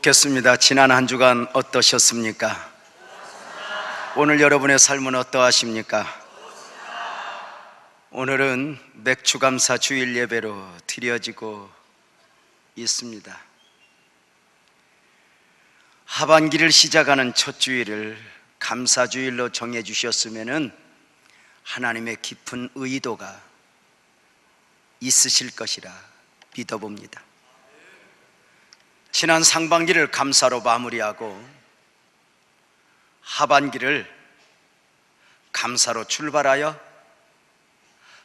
묻겠습니다. 지난 한 주간 어떠셨습니까? 오늘 여러분의 삶은 어떠하십니까? 오늘은 맥주감사 주일 예배로 드려지고 있습니다. 하반기를 시작하는 첫 주일을 감사주일로 정해 주셨으면 하나님의 깊은 의도가 있으실 것이라 믿어봅니다. 지난 상반기를 감사로 마무리하고 하반기를 감사로 출발하여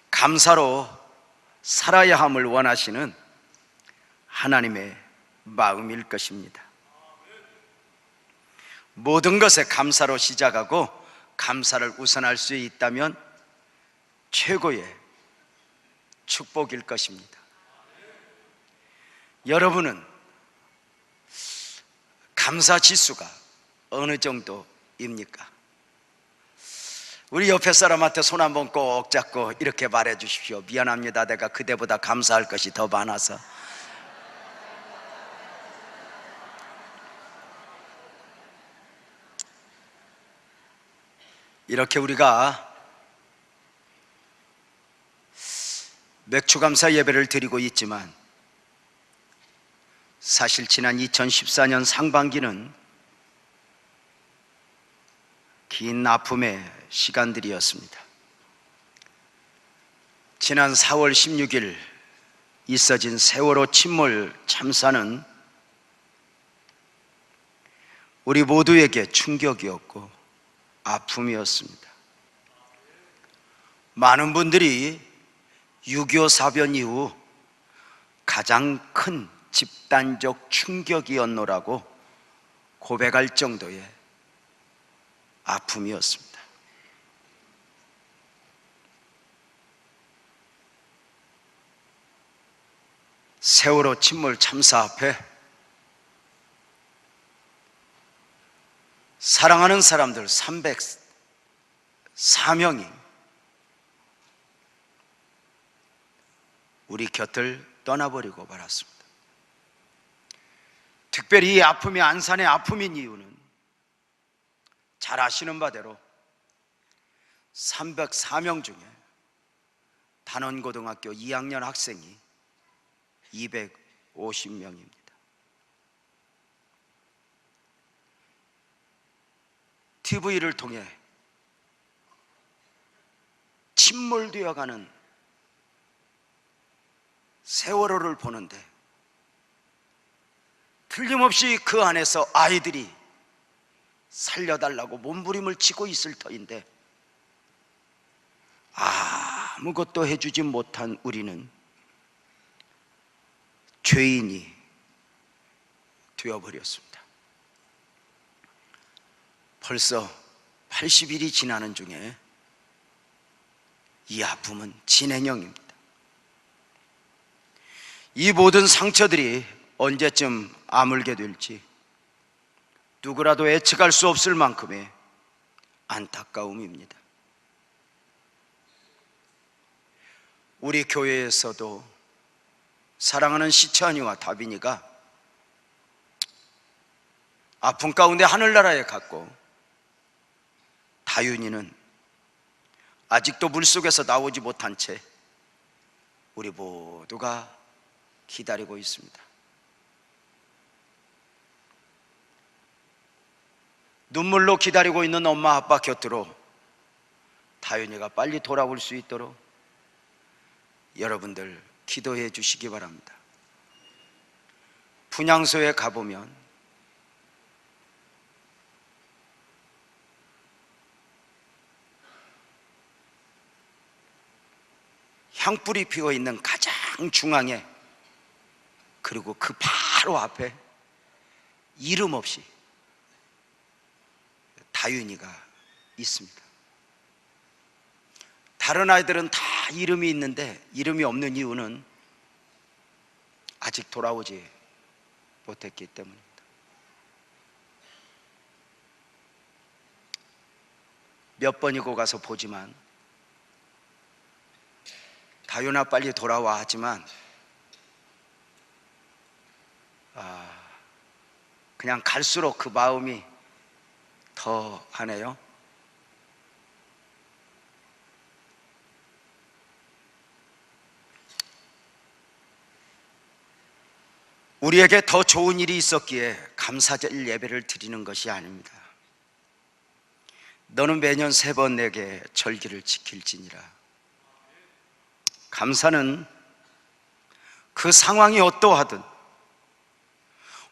감사로 살아야 함을 원하시는 하나님의 마음일 것입니다. 모든 것에 감사로 시작하고 감사를 우선할 수 있다면 최고의 축복일 것입니다. 여러분은 감사 지수가 어느 정도입니까? 우리 옆에 사람한테 손 한번 꼭 잡고 이렇게 말해 주십시오. 미안합니다. 내가 그대보다 감사할 것이 더 많아서. 이렇게 우리가 맥주감사 예배를 드리고 있지만 사실 지난 2014년 상반기는 긴 아픔의 시간들이었습니다. 지난 4월 16일 있어진 세월호 침몰 참사는 우리 모두에게 충격이었고 아픔이었습니다. 많은 분들이 6.25 사변 이후 가장 큰 집단적 충격이었노라고 고백할 정도의 아픔이었습니다. 세월호 침몰 참사 앞에 사랑하는 사람들 304명이 우리 곁을 떠나버리고 말았습니다. 특별히 이 아픔이 안산의 아픔인 이유는 잘 아시는 바대로 304명 중에 단원고등학교 2학년 학생이 250명입니다. TV를 통해 침몰되어가는 세월호를 보는데 틀림없이 그 안에서 아이들이 살려달라고 몸부림을 치고 있을 터인데 아무것도 해주지 못한 우리는 죄인이 되어버렸습니다. 벌써 80일이 지나는 중에 이 아픔은 진행형입니다. 이 모든 상처들이 언제쯤 아물게 될지 누구라도 예측할 수 없을 만큼의 안타까움입니다. 우리 교회에서도 사랑하는 시찬이와 다빈이가 아픔 가운데 하늘나라에 갔고 다윤이는 아직도 물속에서 나오지 못한 채 우리 모두가 기다리고 있습니다. 눈물로 기다리고 있는 엄마 아빠 곁으로 다윤이가 빨리 돌아올 수 있도록 여러분들 기도해 주시기 바랍니다. 분향소에 가보면 향불이 피어 있는 가장 중앙에 그리고 그 바로 앞에 이름 없이 다윤이가 있습니다. 다른 아이들은 다 이름이 있는데 이름이 없는 이유는 아직 돌아오지 못했기 때문입니다. 몇 번이고 가서 보지만 다윤아 빨리 돌아와 하지만 그냥 갈수록 그 마음이 더 하네요. 우리에게 더 좋은 일이 있었기에 감사절 예배를 드리는 것이 아닙니다. 너는 매년 3번 내게 절기를 지킬지니라. 감사는 그 상황이 어떠하든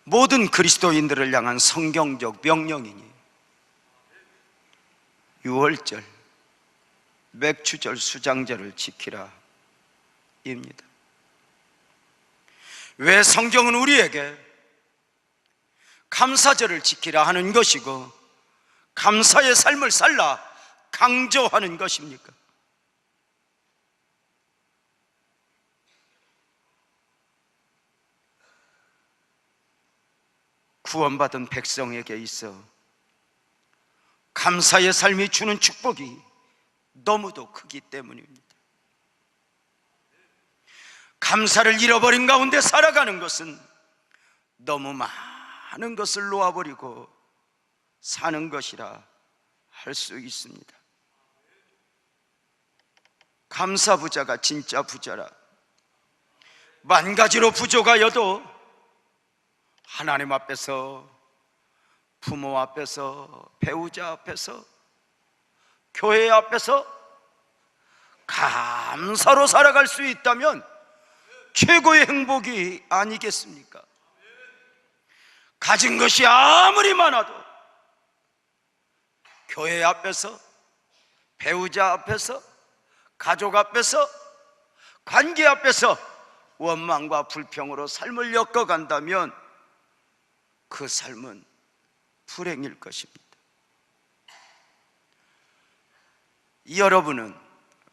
모든 그리스도인들을 향한 성경적 명령이니 유월절, 맥추절, 수장절을 지키라 입니다. 왜 성경은 우리에게 감사절을 지키라 하는 것이고 감사의 삶을 살라 강조하는 것입니까? 구원받은 백성에게 있어 감사의 삶이 주는 축복이 너무도 크기 때문입니다. 감사를 잃어버린 가운데 살아가는 것은 너무 많은 것을 놓아버리고 사는 것이라 할 수 있습니다. 감사 부자가 진짜 부자라. 만 가지로 부족하여도 하나님 앞에서, 부모 앞에서, 배우자 앞에서, 교회 앞에서 감사로 살아갈 수 있다면 최고의 행복이 아니겠습니까? 가진 것이 아무리 많아도 교회 앞에서, 배우자 앞에서, 가족 앞에서, 관계 앞에서 원망과 불평으로 삶을 엮어간다면 그 삶은 불행일 것입니다. 여러분은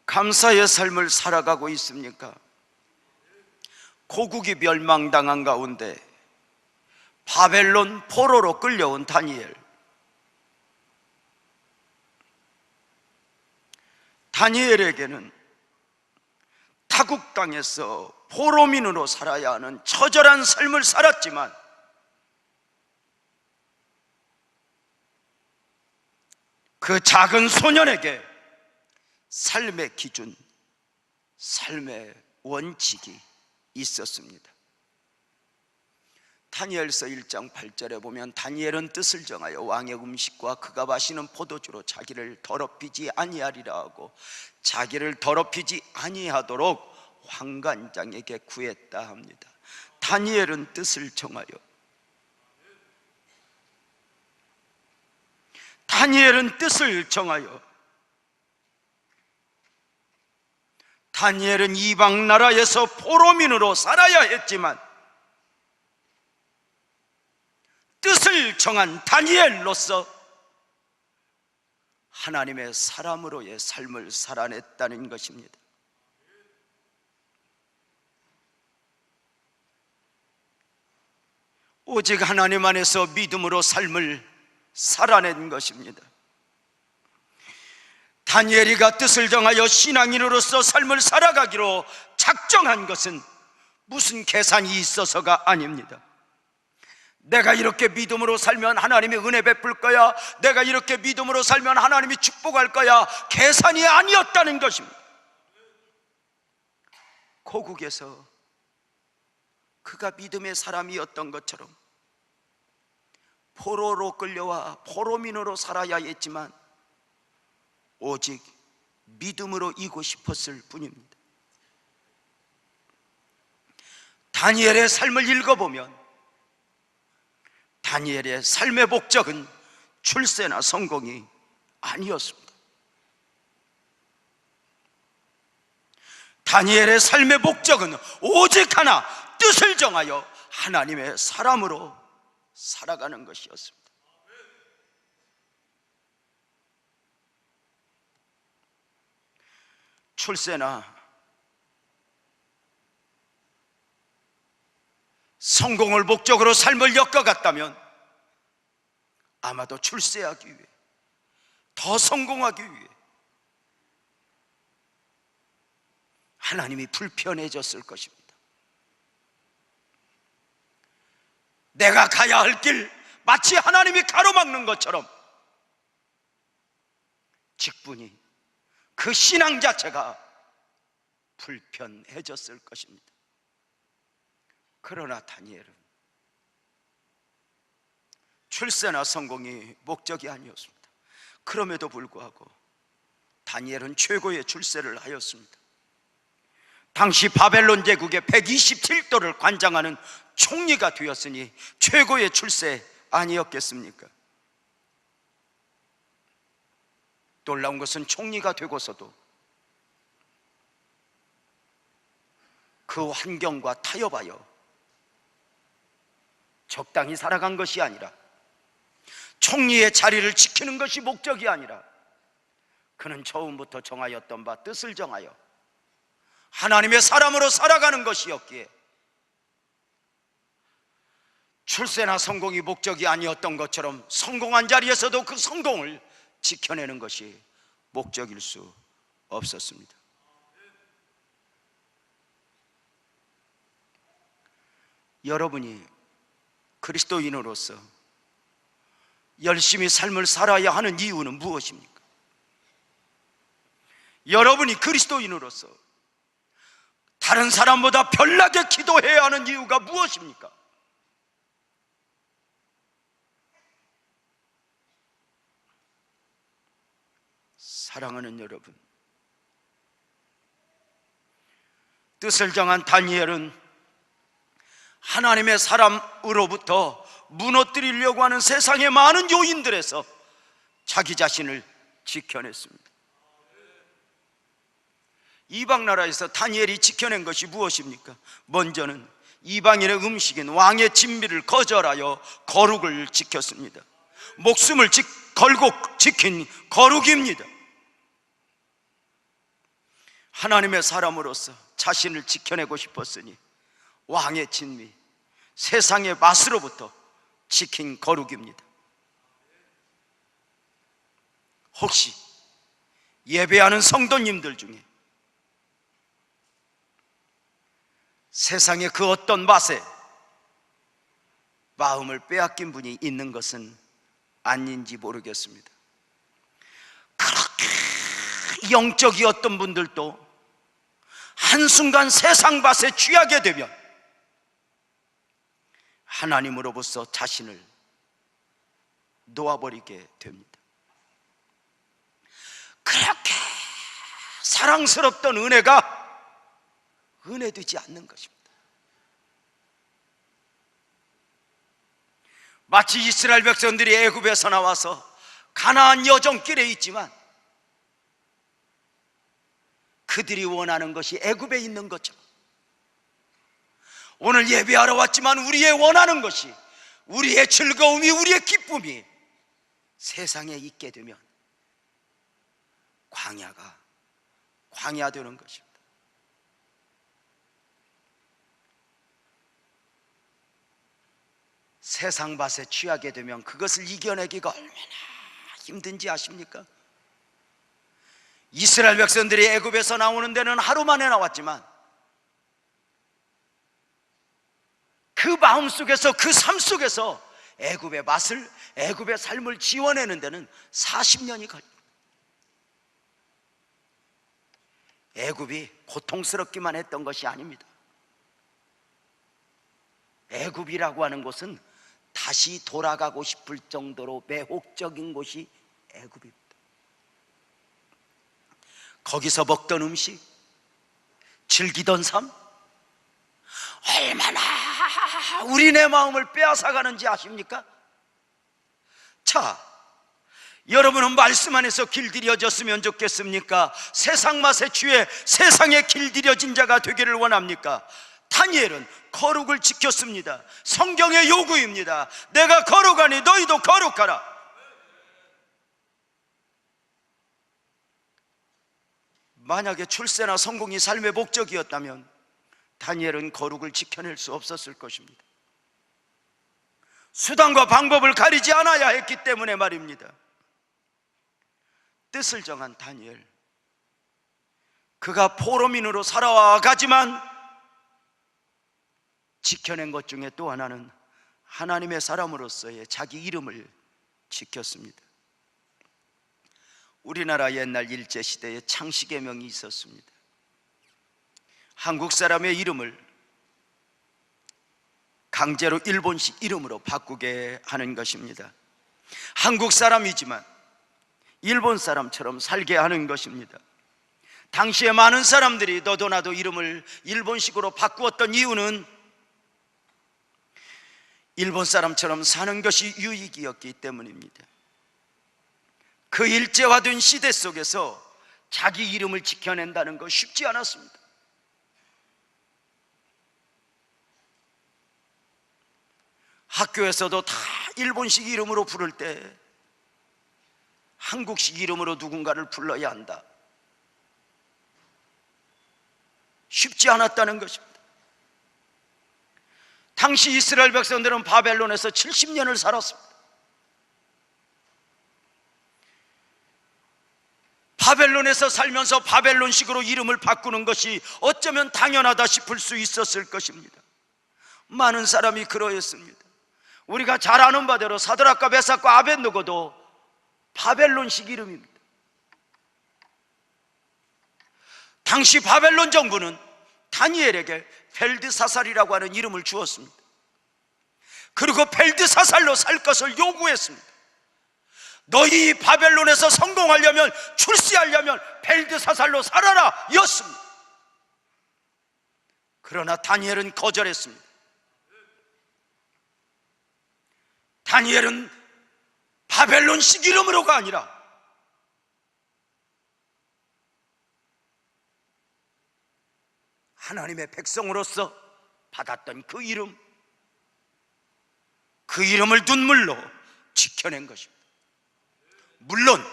감사의 삶을 살아가고 있습니까? 고국이 멸망당한 가운데 바벨론 포로로 끌려온 다니엘에게는 타국 땅에서 포로민으로 살아야 하는 처절한 삶을 살았지만 그 작은 소년에게 삶의 기준, 삶의 원칙이 있었습니다. 다니엘서 1장 8절에 보면 다니엘은 뜻을 정하여 왕의 음식과 그가 마시는 포도주로 자기를 더럽히지 아니하리라 하고 자기를 더럽히지 아니하도록 환관장에게 구했다 합니다. 다니엘은 뜻을 정하여, 다니엘은 뜻을 정하여, 다니엘은 이방 나라에서 포로민으로 살아야 했지만 뜻을 정한 다니엘로서 하나님의 사람으로의 삶을 살아냈다는 것입니다. 오직 하나님 안에서 믿음으로 삶을 살아낸 것입니다. 다니엘이가 뜻을 정하여 신앙인으로서 삶을 살아가기로 작정한 것은 무슨 계산이 있어서가 아닙니다. 내가 이렇게 믿음으로 살면 하나님이 은혜 베풀 거야, 내가 이렇게 믿음으로 살면 하나님이 축복할 거야, 계산이 아니었다는 것입니다. 고국에서 그가 믿음의 사람이었던 것처럼 포로로 끌려와 포로민으로 살아야 했지만 오직 믿음으로 이고 싶었을 뿐입니다. 다니엘의 삶을 읽어보면 다니엘의 삶의 목적은 출세나 성공이 아니었습니다. 다니엘의 삶의 목적은 오직 하나, 뜻을 정하여 하나님의 사람으로 살아가는 것이었습니다. 출세나 성공을 목적으로 삶을 엮어갔다면 아마도 출세하기 위해, 더 성공하기 위해 하나님이 불편해졌을 것입니다. 내가 가야 할 길, 마치 하나님이 가로막는 것처럼 직분이, 그 신앙 자체가 불편해졌을 것입니다. 그러나 다니엘은 출세나 성공이 목적이 아니었습니다. 그럼에도 불구하고 다니엘은 최고의 출세를 하였습니다. 당시 바벨론 제국의 127도를 관장하는 총리가 되었으니 최고의 출세 아니었겠습니까? 놀라운 것은 총리가 되고서도 그 환경과 타협하여 적당히 살아간 것이 아니라, 총리의 자리를 지키는 것이 목적이 아니라, 그는 처음부터 정하였던 바 뜻을 정하여 하나님의 사람으로 살아가는 것이었기에 출세나 성공이 목적이 아니었던 것처럼 성공한 자리에서도 그 성공을 지켜내는 것이 목적일 수 없었습니다. 여러분이 그리스도인으로서 열심히 삶을 살아야 하는 이유는 무엇입니까? 여러분이 그리스도인으로서 다른 사람보다 별나게 기도해야 하는 이유가 무엇입니까? 사랑하는 여러분, 뜻을 정한 다니엘은 하나님의 사람으로부터 무너뜨리려고 하는 세상의 많은 요인들에서 자기 자신을 지켜냈습니다. 이방 나라에서 다니엘이 지켜낸 것이 무엇입니까? 먼저는 이방인의 음식인 왕의 진미를 거절하여 거룩을 지켰습니다. 목숨을 걸고 지킨 거룩입니다. 하나님의 사람으로서 자신을 지켜내고 싶었으니 왕의 진미, 세상의 맛으로부터 지킨 거룩입니다. 혹시 예배하는 성도님들 중에 세상의 그 어떤 맛에 마음을 빼앗긴 분이 있는 것은 아닌지 모르겠습니다. 그렇게 영적이었던 분들도 한순간 세상 맛에 취하게 되면 하나님으로부터 자신을 놓아버리게 됩니다. 그렇게 사랑스럽던 은혜가 은혜되지 않는 것입니다. 마치 이스라엘 백성들이 애굽에서 나와서 가나안 여정길에 있지만 그들이 원하는 것이 애굽에 있는 것처럼, 오늘 예배하러 왔지만 우리의 원하는 것이, 우리의 즐거움이, 우리의 기쁨이 세상에 있게 되면 광야 되는 것입니다. 세상 맛에 취하게 되면 그것을 이겨내기가 얼마나 힘든지 아십니까? 이스라엘 백성들이 애굽에서 나오는 데는 하루 만에 나왔지만 그 마음 속에서, 그 삶 속에서 애굽의 맛을, 애굽의 삶을 지워내는 데는 40년이 걸립니다. 애굽이 고통스럽기만 했던 것이 아닙니다. 애굽이라고 하는 곳은 다시 돌아가고 싶을 정도로 매혹적인 곳이 애굽입니다. 거기서 먹던 음식, 즐기던 삶, 얼마나 우리네 마음을 빼앗아가는지 아십니까? 자, 여러분은 말씀 안에서 길들여졌으면 좋겠습니까? 세상 맛에 취해 세상에 길들여진 자가 되기를 원합니까? 다니엘은 거룩을 지켰습니다. 성경의 요구입니다. 내가 거룩하니 너희도 거룩하라. 만약에 출세나 성공이 삶의 목적이었다면 다니엘은 거룩을 지켜낼 수 없었을 것입니다. 수단과 방법을 가리지 않아야 했기 때문에 말입니다. 뜻을 정한 다니엘, 그가 포로민으로 살아가지만 지켜낸 것 중에 또 하나는 하나님의 사람으로서의 자기 이름을 지켰습니다. 우리나라 옛날 일제시대에 창씨개명이 있었습니다. 한국 사람의 이름을 강제로 일본식 이름으로 바꾸게 하는 것입니다. 한국 사람이지만 일본 사람처럼 살게 하는 것입니다. 당시에 많은 사람들이 너도 나도 이름을 일본식으로 바꾸었던 이유는 일본 사람처럼 사는 것이 유익이었기 때문입니다. 그 일제화된 시대 속에서 자기 이름을 지켜낸다는 것 쉽지 않았습니다. 학교에서도 다 일본식 이름으로 부를 때 한국식 이름으로 누군가를 불러야 한다. 쉽지 않았다는 것입니다. 당시 이스라엘 백성들은 바벨론에서 70년을 살았습니다. 바벨론에서 살면서 바벨론식으로 이름을 바꾸는 것이 어쩌면 당연하다 싶을 수 있었을 것입니다. 많은 사람이 그러했습니다. 우리가 잘 아는 바대로 사드락과 메삭과 아벳느고도 바벨론식 이름입니다. 당시 바벨론 정부는 다니엘에게 벨드사살이라고 하는 이름을 주었습니다. 그리고 벨드사살로 살 것을 요구했습니다. 너희 바벨론에서 성공하려면, 출세하려면 벨드사살로 살아라 였습니다. 그러나 다니엘은 거절했습니다. 다니엘은 바벨론식 이름으로가 아니라 하나님의 백성으로서 받았던 그 이름을 눈물로 지켜낸 것입니다. 물론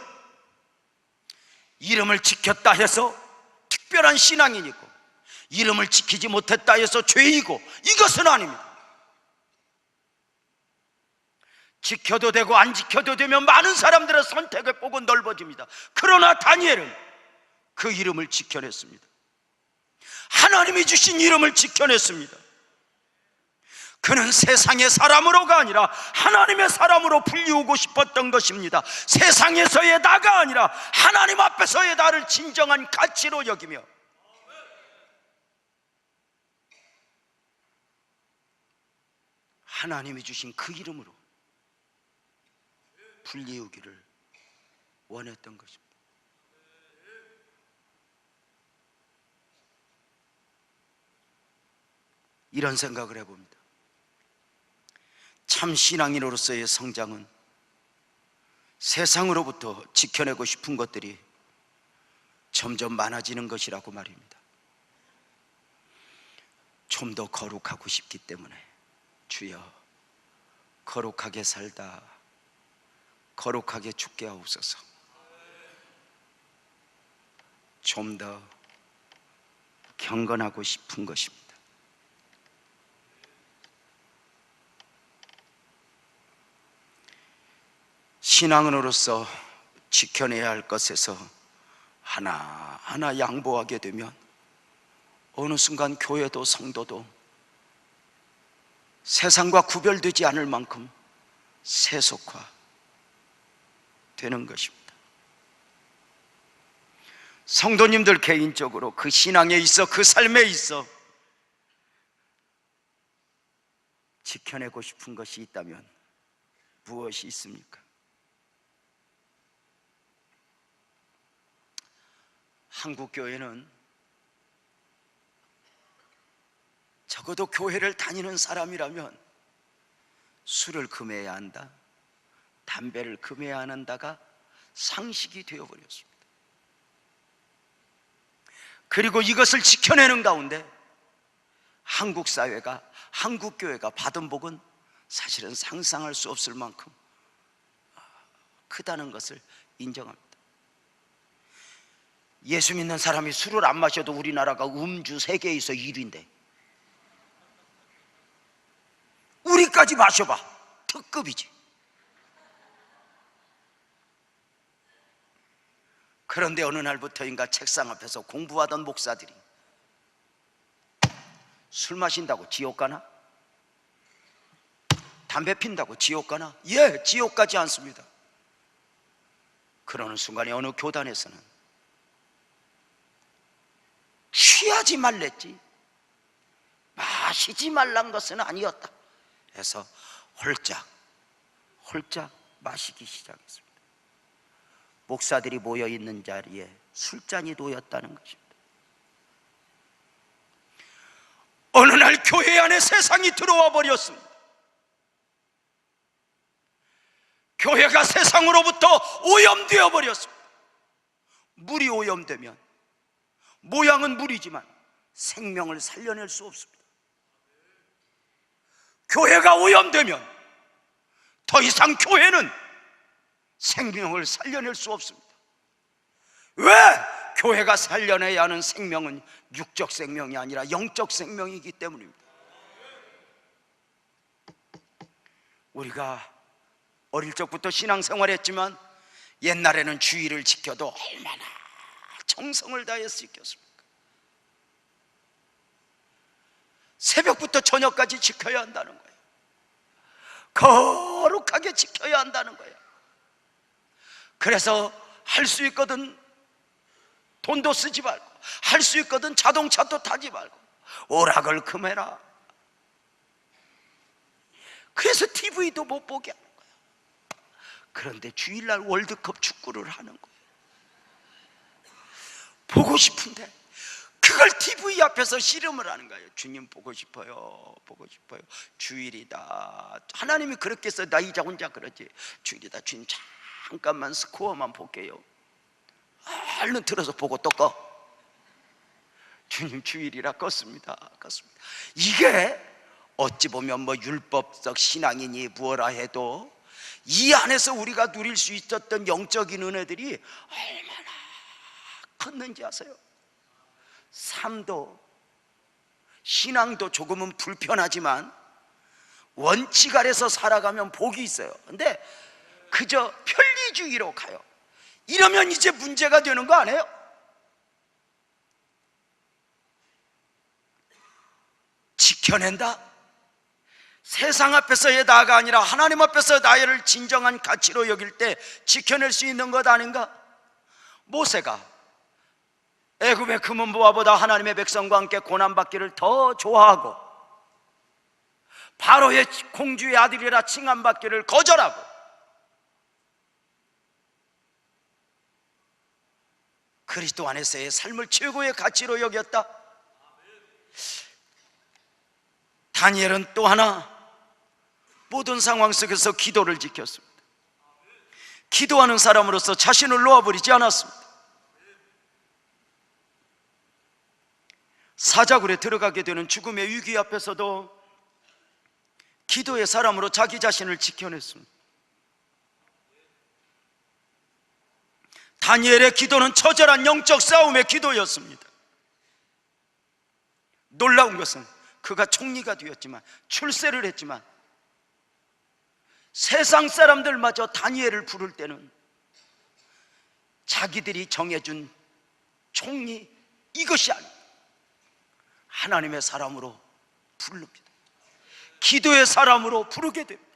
이름을 지켰다 해서 특별한 신앙인이고 이름을 지키지 못했다 해서 죄이고 이것은 아닙니다. 지켜도 되고 안 지켜도 되면 많은 사람들의 선택의 폭은 넓어집니다. 그러나 다니엘은 그 이름을 지켜냈습니다. 하나님이 주신 이름을 지켜냈습니다. 그는 세상의 사람으로가 아니라 하나님의 사람으로 불리우고 싶었던 것입니다. 세상에서의 나가 아니라 하나님 앞에서의 나를 진정한 가치로 여기며 하나님이 주신 그 이름으로 불리우기를 원했던 것입니다. 이런 생각을 해봅니다. 참 신앙인으로서의 성장은 세상으로부터 지켜내고 싶은 것들이 점점 많아지는 것이라고 말입니다. 좀 더 거룩하고 싶기 때문에 주여 거룩하게 살다 거룩하게 죽게 하옵소서. 좀 더 경건하고 싶은 것입니다. 신앙인으로서 지켜내야 할 것에서 하나하나 양보하게 되면 어느 순간 교회도 성도도 세상과 구별되지 않을 만큼 세속화 되는 것입니다. 성도님들 개인적으로 그 신앙에 있어 그 삶에 있어 지켜내고 싶은 것이 있다면 무엇이 있습니까? 한국 교회는 적어도 교회를 다니는 사람이라면 술을 금해야 한다, 담배를 금해야 한다가 상식이 되어버렸습니다. 그리고 이것을 지켜내는 가운데 한국 사회가, 한국 교회가 받은 복은 사실은 상상할 수 없을 만큼 크다는 것을 인정합니다. 예수 믿는 사람이 술을 안 마셔도 우리나라가 음주 세계에서 1위인데 우리까지 마셔봐 특급이지. 그런데 어느 날부터인가 책상 앞에서 공부하던 목사들이 술 마신다고 지옥 가나? 담배 핀다고 지옥 가나? 예, 지옥 가지 않습니다. 그러는 순간에 어느 교단에서는 취하지 말랬지 마시지 말란 것은 아니었다 해서 홀짝 마시기 시작했습니다. 목사들이 모여있는 자리에 술잔이 놓였다는 것입니다. 어느 날 교회 안에 세상이 들어와 버렸습니다. 교회가 세상으로부터 오염되어 버렸습니다. 물이 오염되면 모양은 물이지만 생명을 살려낼 수 없습니다. 교회가 오염되면 더 이상 교회는 생명을 살려낼 수 없습니다. 왜? 교회가 살려내야 하는 생명은 육적 생명이 아니라 영적 생명이기 때문입니다. 우리가 어릴 적부터 신앙생활했지만 옛날에는 주의를 지켜도 얼마나 정성을 다해서 지켰습니까? 새벽부터 저녁까지 지켜야 한다는 거예요. 거룩하게 지켜야 한다는 거예요. 그래서 할 수 있거든 돈도 쓰지 말고, 할 수 있거든 자동차도 타지 말고 오락을 금해라. 그래서 TV도 못 보게 하는 거예요. 그런데 주일날 월드컵 축구를 하는 거예요. 보고 싶은데 그걸 TV 앞에서 씨름을 하는 거예요. 주님 보고 싶어요, 보고 싶어요. 주일이다. 하나님이 그렇게 해서 나 이제 혼자 그러지. 주일이다. 주님 잠깐만 스코어만 볼게요. 얼른 들어서 보고 또 꺼. 주님 주일이라 껐습니다. 이게 어찌 보면 뭐 율법적 신앙이니 무엇라 해도 이 안에서 우리가 누릴 수 있었던 영적인 은혜들이 얼마나 컸는지 아세요? 삶도 신앙도 조금은 불편하지만 원칙 아래서 살아가면 복이 있어요. 근데 그저 편리주의로 가요. 이러면 이제 문제가 되는 거 아니에요? 지켜낸다? 세상 앞에서의 나가 아니라 하나님 앞에서 나를 진정한 가치로 여길 때 지켜낼 수 있는 것 아닌가? 모세가 애굽의 금은보화보다 하나님의 백성과 함께 고난받기를 더 좋아하고 바로의 공주의 아들이라 칭함받기를 거절하고 그리스도 안에서의 삶을 최고의 가치로 여겼다. 다니엘은 또 하나 모든 상황 속에서 기도를 지켰습니다. 기도하는 사람으로서 자신을 놓아버리지 않았습니다. 사자굴에 들어가게 되는 죽음의 위기 앞에서도 기도의 사람으로 자기 자신을 지켜냈습니다. 다니엘의 기도는 처절한 영적 싸움의 기도였습니다. 놀라운 것은 그가 총리가 되었지만 출세를 했지만 세상 사람들마저 다니엘을 부를 때는 자기들이 정해준 총리 이것이 아니에요. 하나님의 사람으로 부릅니다. 기도의 사람으로 부르게 됩니다.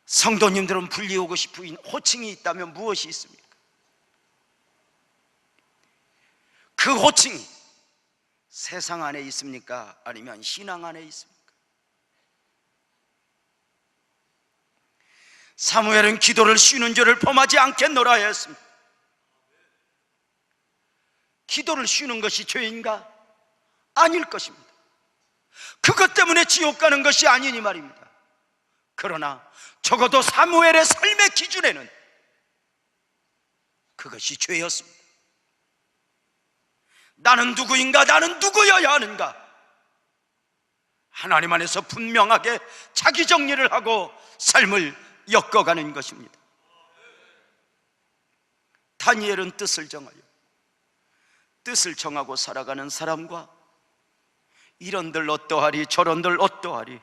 성도님들은 불리우고 싶은 호칭이 있다면 무엇이 있습니까? 그 호칭이 세상 안에 있습니까? 아니면 신앙 안에 있습니까? 사무엘은 기도를 쉬는 죄를 범하지 않겠노라 했습니다. 기도를 쉬는 것이 죄인가? 아닐 것입니다. 그것 때문에 지옥 가는 것이 아니니 말입니다. 그러나 적어도 사무엘의 삶의 기준에는 그것이 죄였습니다. 나는 누구인가? 나는 누구여야 하는가? 하나님 안에서 분명하게 자기 정리를 하고 삶을 엮어가는 것입니다. 다니엘은 뜻을 정하고 살아가는 사람과 이런들 어떠하리 저런들 어떠하리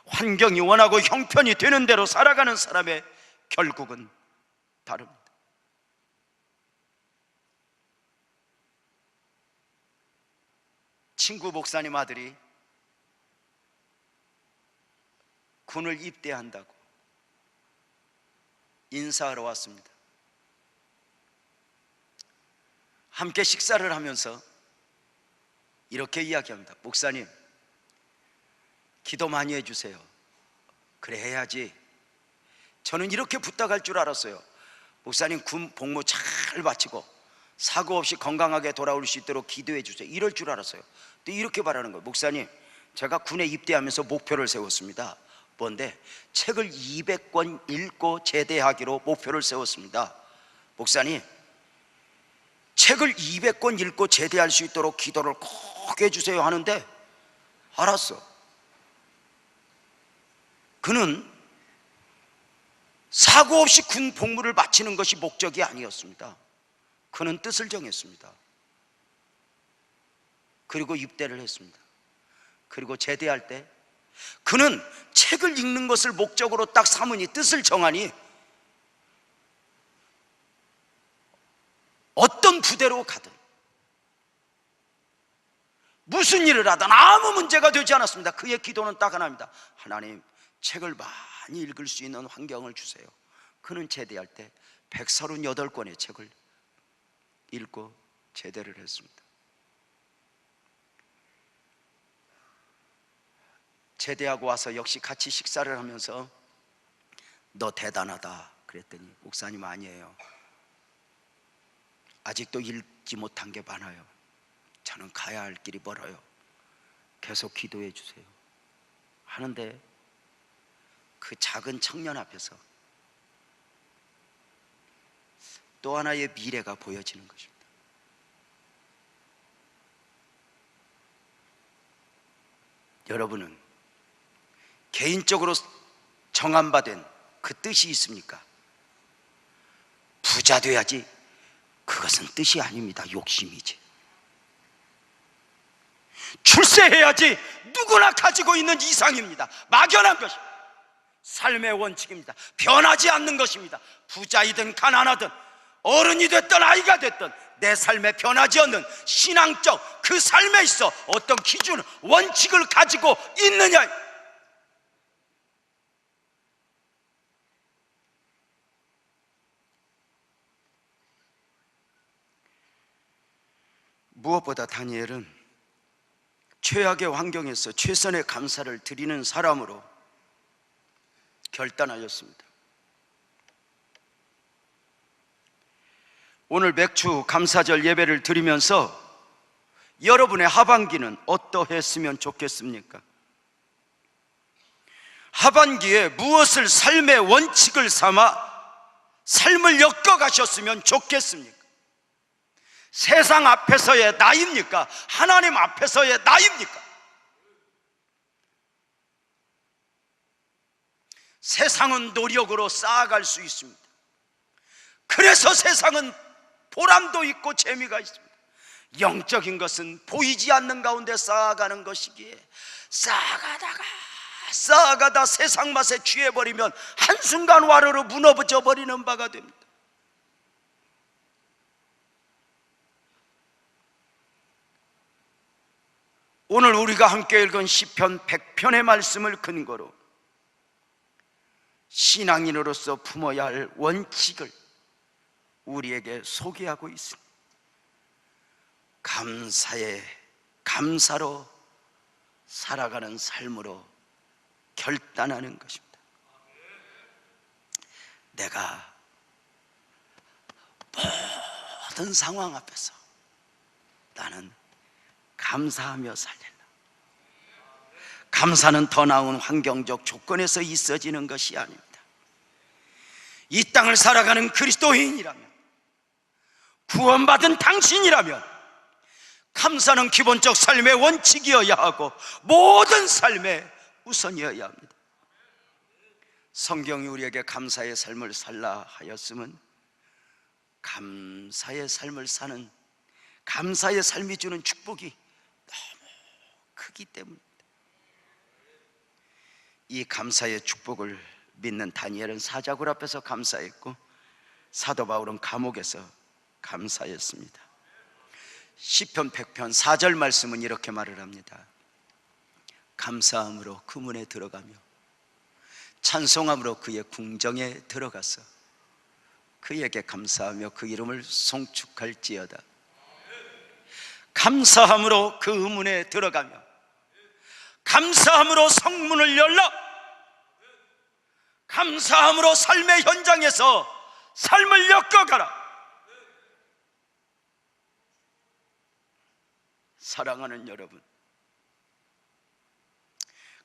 환경이 원하고 형편이 되는 대로 살아가는 사람의 결국은 다릅니다. 친구 목사님 아들이 군을 입대한다고 인사하러 왔습니다. 함께 식사를 하면서 이렇게 이야기합니다. 목사님, 기도 많이 해주세요. 그래, 해야지. 저는 이렇게 부탁할 줄 알았어요. 목사님, 군 복무 잘 마치고 사고 없이 건강하게 돌아올 수 있도록 기도해 주세요. 이럴 줄 알았어요. 근데 이렇게 말하는 거예요. 목사님, 제가 군에 입대하면서 목표를 세웠습니다. 뭔데? 책을 200권 읽고 제대하기로 목표를 세웠습니다. 목사님, 책을 200권 읽고 제대할 수 있도록 기도를 꼭 해주세요 하는데, 알았어. 그는 사고 없이 군 복무를 마치는 것이 목적이 아니었습니다. 그는 뜻을 정했습니다. 그리고 입대를 했습니다. 그리고 제대할 때 그는 책을 읽는 것을 목적으로 딱 삼으니, 뜻을 정하니 어떤 부대로 가든 무슨 일을 하든 아무 문제가 되지 않았습니다. 그의 기도는 딱 하나입니다. 하나님, 책을 많이 읽을 수 있는 환경을 주세요. 그는 제대할 때 138권의 책을 읽고 제대를 했습니다. 제대하고 와서 역시 같이 식사를 하면서 너 대단하다 그랬더니, 목사님, 아니에요. 아직도 읽지 못한 게 많아요. 저는 가야 할 길이 멀어요. 계속 기도해 주세요 하는데, 그 작은 청년 앞에서 또 하나의 미래가 보여지는 것입니다. 여러분은 개인적으로 정함받은 그 뜻이 있습니까? 부자 돼야지. 그것은 뜻이 아닙니다. 욕심이지. 출세해야지. 누구나 가지고 있는 이상입니다. 막연한 것입니다. 삶의 원칙입니다. 변하지 않는 것입니다. 부자이든 가난하든 어른이 됐든 아이가 됐든 내 삶에 변하지 않는 신앙적 그 삶에 있어 어떤 기준, 원칙을 가지고 있느냐. 무엇보다 다니엘은 최악의 환경에서 최선의 감사를 드리는 사람으로 결단하였습니다. 오늘 맥주 감사절 예배를 드리면서 여러분의 하반기는 어떠했으면 좋겠습니까? 하반기에 무엇을 삶의 원칙을 삼아 삶을 엮어가셨으면 좋겠습니까? 세상 앞에서의 나입니까? 하나님 앞에서의 나입니까? 세상은 노력으로 쌓아갈 수 있습니다. 그래서 세상은 보람도 있고 재미가 있습니다. 영적인 것은 보이지 않는 가운데 쌓아가는 것이기에 쌓아가다 세상 맛에 취해버리면 한순간 와르르 무너져 버리는 바가 됩니다. 오늘 우리가 함께 읽은 시편 100편의 말씀을 근거로 신앙인으로서 품어야 할 원칙을 우리에게 소개하고 있습니다. 감사로 살아가는 삶으로 결단하는 것입니다. 내가 모든 상황 앞에서 나는 감사하며 살리라. 감사는 더 나은 환경적 조건에서 있어지는 것이 아닙니다. 이 땅을 살아가는 그리스도인이라면, 구원받은 당신이라면 감사는 기본적 삶의 원칙이어야 하고 모든 삶의 우선이어야 합니다. 성경이 우리에게 감사의 삶을 살라 하였음은 감사의 삶을 사는, 감사의 삶이 주는 축복이 너무 크기 때문입니다. 이 감사의 축복을 믿는 다니엘은 사자굴 앞에서 감사했고, 사도 바울은 감옥에서 감사했습니다. 시편 100편 4절 말씀은 이렇게 말을 합니다. 감사함으로 그 문에 들어가며 찬송함으로 그의 궁정에 들어가서 그에게 감사하며 그 이름을 송축할지어다. 감사함으로 그 문에 들어가며 감사함으로 성문을 열라. 감사함으로 삶의 현장에서 삶을 엮어가라. 사랑하는 여러분,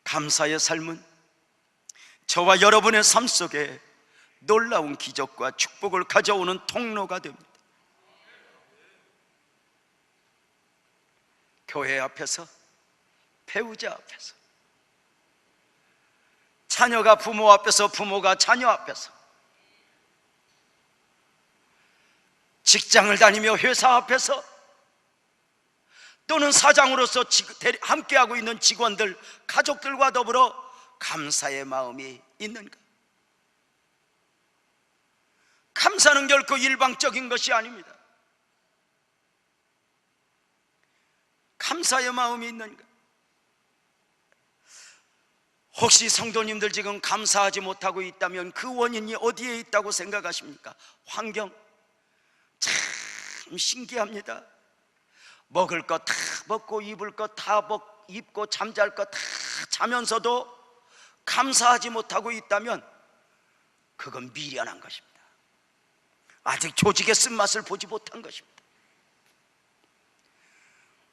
감사의 삶은 저와 여러분의 삶 속에 놀라운 기적과 축복을 가져오는 통로가 됩니다. 교회 앞에서, 배우자 앞에서, 자녀가 부모 앞에서, 부모가 자녀 앞에서, 직장을 다니며 회사 앞에서, 또는 사장으로서 함께하고 있는 직원들, 가족들과 더불어 감사의 마음이 있는가? 감사는 결코 일방적인 것이 아닙니다. 감사의 마음이 있는가? 혹시 성도님들 지금 감사하지 못하고 있다면 그 원인이 어디에 있다고 생각하십니까? 환경, 참 신기합니다. 먹을 것 다 먹고 입을 것 다 입고 잠잘 것 다 자면서도 감사하지 못하고 있다면 그건 미련한 것입니다. 아직 조직의 쓴맛을 보지 못한 것입니다.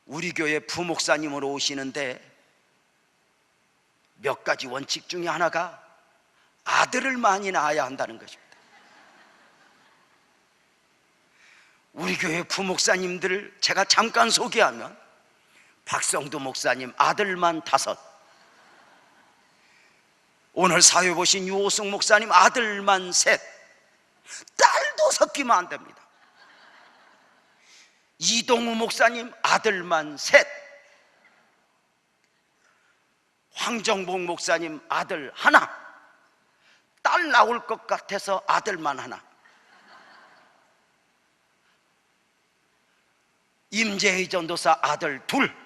우리 교회 부목사님으로 오시는데 몇 가지 원칙 중에 하나가 아들을 많이 낳아야 한다는 것입니다. 우리 교회 부목사님들을 제가 잠깐 소개하면 박성두 목사님 아들만 5, 오늘 사회 보신 유호승 목사님 아들만 3, 딸도 섞이면 안 됩니다. 이동우 목사님 아들만 3, 황정복 목사님 아들 1, 딸 나올 것 같아서 아들만 1, 임재희 전도사 아들 2,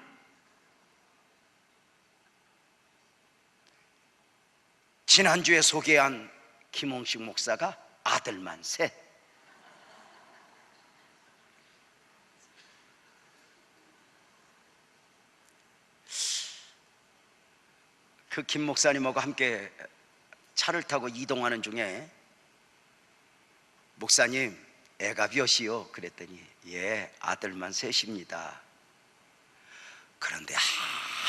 지난주에 소개한 김홍식 목사가 아들만 3. 그 김 목사님하고 함께 차를 타고 이동하는 중에 목사님 애가 몇이요? 그랬더니 예, 아들만 3입니다. 그런데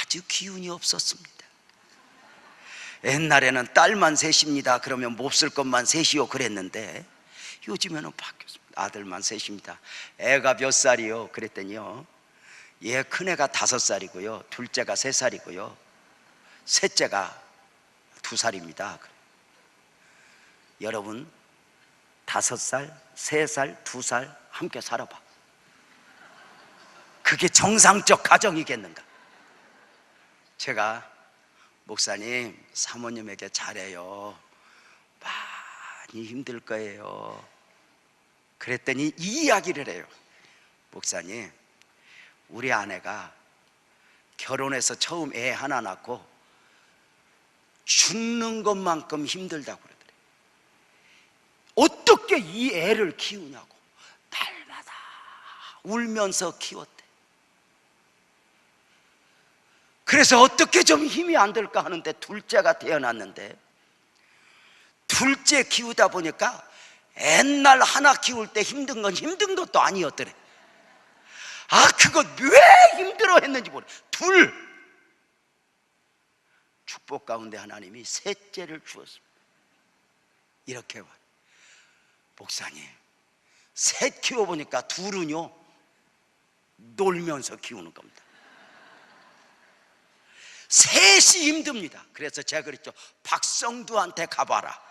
아주 기운이 없었습니다. 옛날에는 딸만 3입니다. 그러면 몹쓸 것만 3이요 그랬는데 요즘에는 바뀌었습니다. 아들만 3입니다. 애가 몇 살이요? 그랬더니요, 예, 큰애가 5살이고요, 둘째가 3살이고요, 셋째가 2살입니다. 여러분 5살, 3살, 2살 함께 살아봐. 그게 정상적 가정이겠는가? 제가 목사님 사모님에게 잘해요, 많이 힘들 거예요 그랬더니 이 이야기를 해요. 목사님, 우리 아내가 결혼해서 처음 애 하나 낳고 죽는 것만큼 힘들다고 그러더래요. 어떻게 이 애를 키우냐고 날마다 울면서 키웠대. 그래서 어떻게 좀 힘이 안 들까 하는데 둘째가 태어났는데, 둘째 키우다 보니까 옛날 하나 키울 때 힘든 건 힘든 것도 아니었더래. 그거 왜 힘들어 했는지 모르. 축복 가운데 하나님이 셋째를 주었습니다. 이렇게 와, 목사님 셋 키워보니까 둘은요 놀면서 키우는 겁니다. 셋이 힘듭니다. 그래서 제가 그랬죠, 박성두한테 가봐라.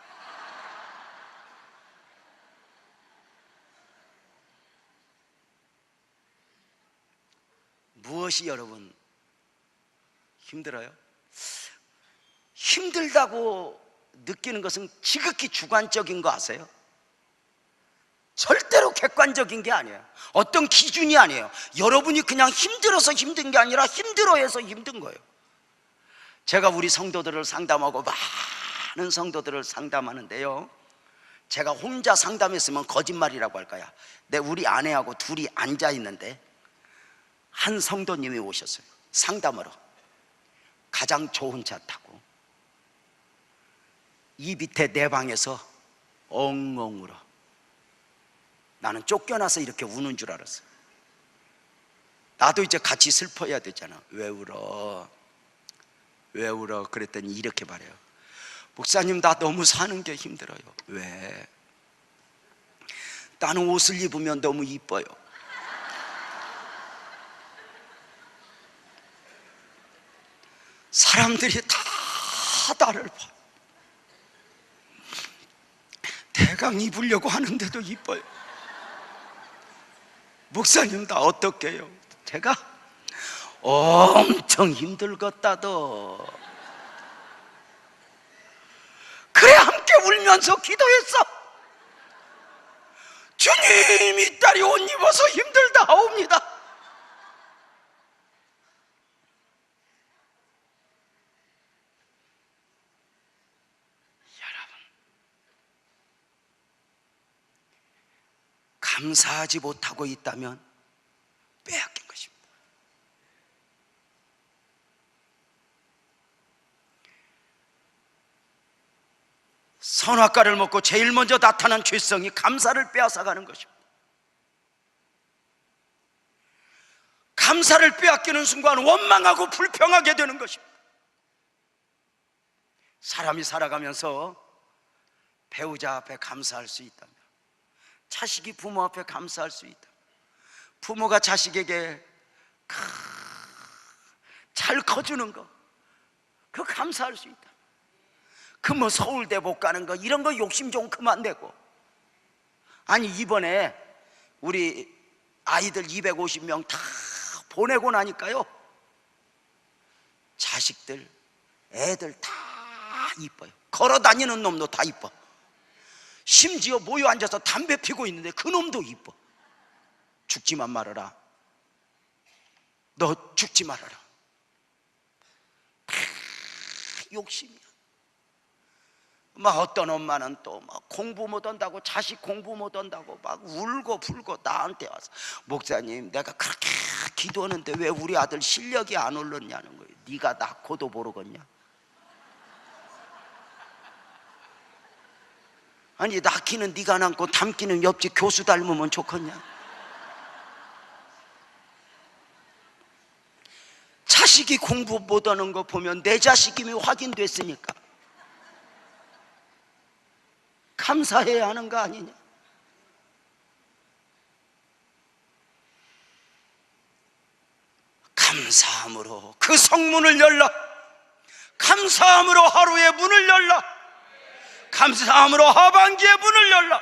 무엇이 여러분 힘들어요? 힘들다고 느끼는 것은 지극히 주관적인 거 아세요? 절대로 객관적인 게 아니에요. 어떤 기준이 아니에요. 여러분이 그냥 힘들어서 힘든 게 아니라 힘들어해서 힘든 거예요. 제가 우리 성도들을 상담하고 많은 성도들을 상담하는데요, 제가 혼자 상담했으면 거짓말이라고 할 거야. 우리 아내하고 둘이 앉아 있는데 한 성도님이 오셨어요. 상담하러. 가장 좋은 차 타고 이 밑에 내 방에서 엉엉 울어. 나는 쫓겨나서 이렇게 우는 줄 알았어. 나도 이제 같이 슬퍼해야 되잖아. 왜 울어? 왜 울어? 그랬더니 이렇게 말해요. 목사님, 나 너무 사는 게 힘들어요. 왜? 나는 옷을 입으면 너무 이뻐요. 사람들이 다 나를 봐. 대강 입으려고 하는데도 이뻐요. 목사님, 나 어떡해요? 제가 엄청 힘들겠다더. 그래 함께 울면서 기도했어. 주님, 이 딸이 옷 입어서 힘들다 하옵니다. 여러분, 감사하지 못하고 있다면 빼앗긴 것입니다. 선악과를 먹고 제일 먼저 나타난 죄성이 감사를 빼앗아가는 것입니다. 감사를 빼앗기는 순간 원망하고 불평하게 되는 것입니다. 사람이 살아가면서 배우자 앞에 감사할 수 있다면, 자식이 부모 앞에 감사할 수 있다면, 부모가 자식에게 잘 커주는 거, 그거 감사할 수 있다. 그 뭐 서울대 못 가는 거 이런 거 욕심 좀 그만 내고. 아니, 이번에 우리 아이들 250명 다 보내고 나니까요, 자식들, 애들 다 이뻐요. 걸어 다니는 놈도 다 이뻐. 심지어 모여 앉아서 담배 피고 있는데 그 놈도 이뻐. 죽지만 말아라. 너 죽지 말아라. 다 욕심이야. 막 어떤 엄마는 또 막 공부 못 한다고, 자식 공부 못 한다고 막 울고 불고 나한테 와서, 목사님, 내가 그렇게 기도하는데 왜 우리 아들 실력이 안 올랐냐는 거예요. 네가 낳고도 모르겠냐? 아니, 낳기는 네가 낳고 닮기는 옆집 교수 닮으면 좋겠냐? 자식이 공부 못하는 거 보면 내 자식임이 확인됐으니까 감사해야 하는 거 아니냐? 감사함으로 그 성문을 열라. 감사함으로 하루의 문을 열라. 감사함으로 하반기의 문을 열라.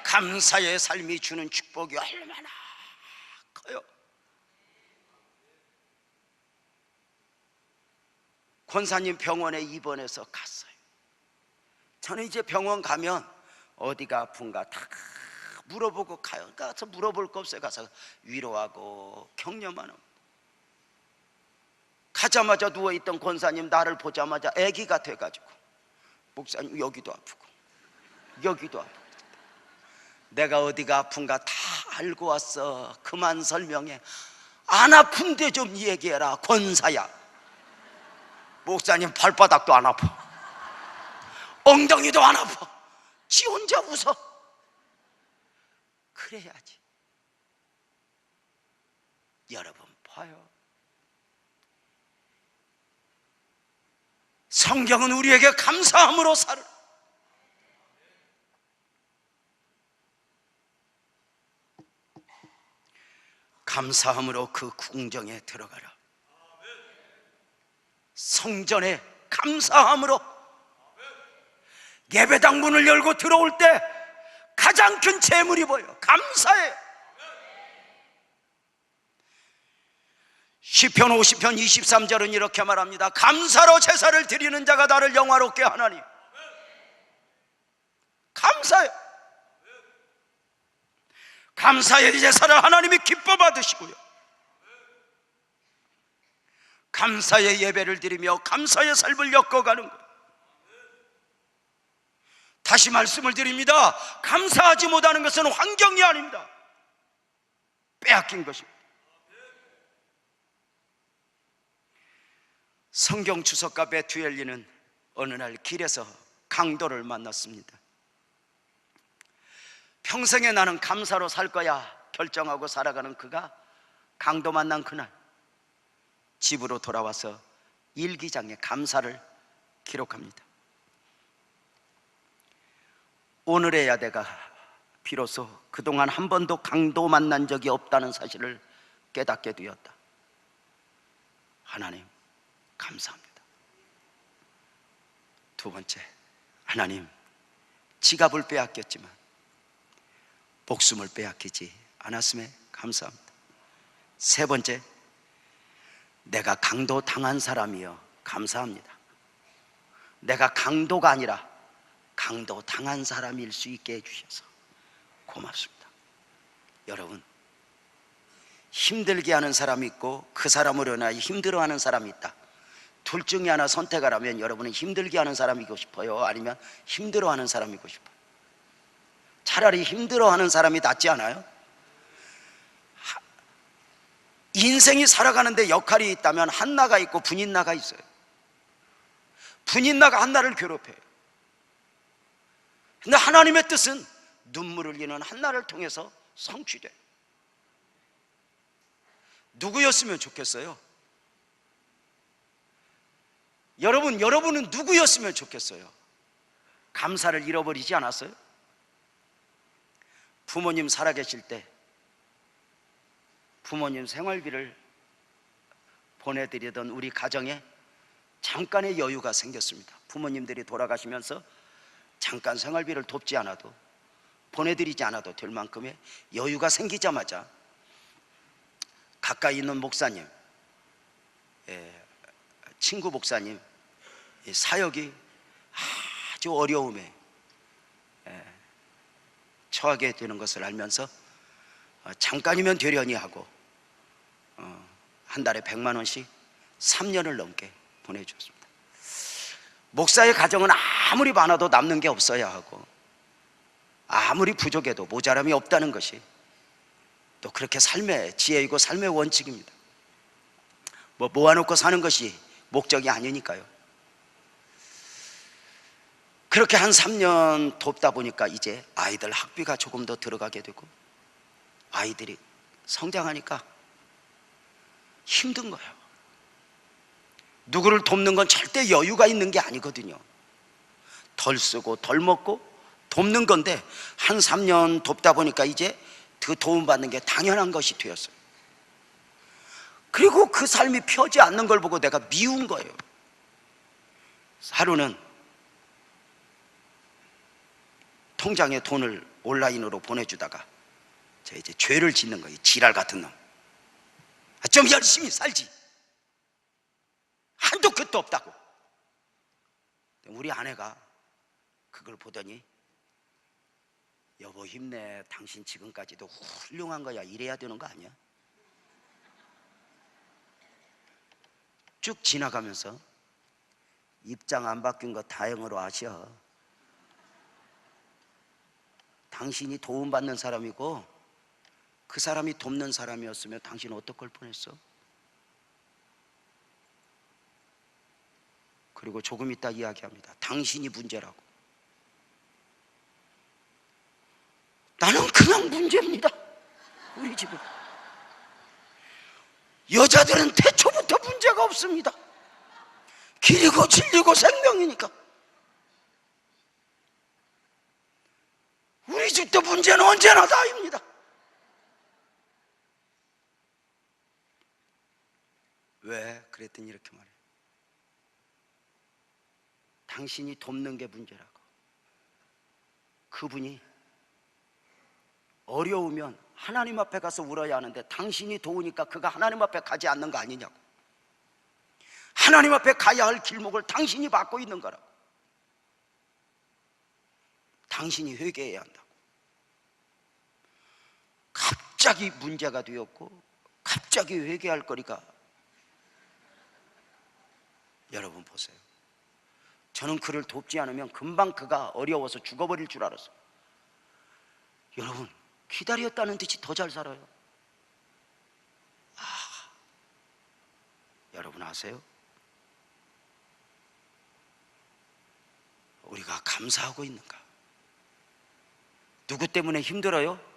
감사의 삶이 주는 축복이 얼마나 커요. 권사님 병원에 입원해서 갔어요. 저는 이제 병원 가면 어디가 아픈가 다 물어보고 가요. 가서 물어볼 거 없어요. 가서 위로하고 격려만 하고. 가자마자 누워있던 권사님 나를 보자마자 아기가 돼가지고, 목사님 여기도 아프고 여기도 아프고, 내가 어디가 아픈가 다 알고 왔어. 그만 설명해. 안 아픈데 좀 얘기해라 권사야. 목사님 발바닥도 안 아파, 엉덩이도 안 아파. 지 혼자 웃어. 그래야지. 여러분 봐요. 성경은 우리에게 감사함으로 살으라. 감사함으로 그 궁정에 들어가라. 성전에 감사함으로. 예배당 문을 열고 들어올 때 가장 큰 재물이 보여. 감사해. 시편 50편 23절은 이렇게 말합니다. 감사로 제사를 드리는 자가 나를 영화롭게 하나니. 감사해. 감사의 제사를 하나님이 기뻐 받으시고요, 감사의 예배를 드리며 감사의 삶을 엮어가는 것. 다시 말씀을 드립니다. 감사하지 못하는 것은 환경이 아닙니다. 빼앗긴 것입니다. 성경 주석가 베투엘리는 어느 날 길에서 강도를 만났습니다. 평생에 나는 감사로 살 거야 결정하고 살아가는 그가 강도 만난 그날 집으로 돌아와서 일기장에 감사를 기록합니다. 오늘에야 내가 비로소 그동안 한 번도 강도 만난 적이 없다는 사실을 깨닫게 되었다. 하나님 감사합니다. 두 번째, 하나님 지갑을 빼앗겼지만 목숨을 빼앗기지 않았음에 감사합니다. 세 번째, 내가 강도 당한 사람이여 감사합니다. 내가 강도가 아니라 강도 당한 사람일 수 있게 해주셔서 고맙습니다. 여러분, 힘들게 하는 사람이 있고 그 사람으로 인하여 힘들어하는 사람이 있다. 둘 중에 하나 선택하라면 여러분은 힘들게 하는 사람이고 싶어요? 아니면 힘들어하는 사람이고 싶어요? 차라리 힘들어하는 사람이 낫지 않아요? 인생이 살아가는데 역할이 있다면 한나가 있고 분인나가 있어요. 분인나가 한나를 괴롭혀요. 근데 하나님의 뜻은 눈물을 흘리는 한나를 통해서 성취돼. 누구였으면 좋겠어요? 여러분은 누구였으면 좋겠어요? 감사를 잃어버리지 않았어요? 부모님 살아계실 때 부모님 생활비를 보내드리던 우리 가정에 잠깐의 여유가 생겼습니다. 부모님들이 돌아가시면서 잠깐 생활비를 돕지 않아도, 보내드리지 않아도 될 만큼의 여유가 생기자마자 가까이 있는 목사님, 친구 목사님 사역이 아주 어려움에 처하게 되는 것을 알면서 잠깐이면 되려니 하고 한 달에 100만 원씩 3년을 넘게 보내주었습니다. 목사의 가정은 아무리 많아도 남는 게 없어야 하고 아무리 부족해도 모자람이 없다는 것이 또 그렇게 삶의 지혜이고 삶의 원칙입니다. 모아놓고 사는 것이 목적이 아니니까요. 그렇게 한 3년 돕다 보니까 이제 아이들 학비가 조금 더 들어가게 되고 아이들이 성장하니까 힘든 거예요. 누구를 돕는 건 절대 여유가 있는 게 아니거든요. 덜 쓰고 덜 먹고 돕는 건데 한 3년 돕다 보니까 이제 그 도움받는 게 당연한 것이 되었어요. 그리고 그 삶이 펴지 않는 걸 보고 내가 미운 거예요. 하루는 통장에 돈을 온라인으로 보내주다가 제가 이제 죄를 짓는 거예요. 지랄 같은 놈. 좀 열심히 살지. 한도 끝도 없다고. 우리 아내가 그걸 보더니 여보 힘내. 당신 지금까지도 훌륭한 거야. 이래야 되는 거 아니야? 쭉 지나가면서 입장 안 바뀐 거 다행으로 아셔. 당신이 도움받는 사람이고 그 사람이 돕는 사람이었으면 당신은 어떡할 뻔했어? 그리고 조금 있다 이야기합니다. 당신이 문제라고. 나는 그냥 문제입니다. 우리 집은 여자들은 태초부터 문제가 없습니다. 길이고 진리고 생명이니까. 우리 집도 문제는 언제나 다입니다. 왜? 그랬더니 이렇게 말해요. 당신이 돕는 게 문제라고. 그분이 어려우면 하나님 앞에 가서 울어야 하는데 당신이 도우니까 그가 하나님 앞에 가지 않는 거 아니냐고. 하나님 앞에 가야 할 길목을 당신이 막고 있는 거라고. 당신이 회개해야 한다고. 갑자기 문제가 되었고 갑자기 회개할 거리가. 여러분 보세요. 저는 그를 돕지 않으면 금방 그가 어려워서 죽어버릴 줄 알았어요. 여러분, 기다렸다는 듯이 더 잘 살아요. 여러분 아세요? 우리가 감사하고 있는가? 누구 때문에 힘들어요?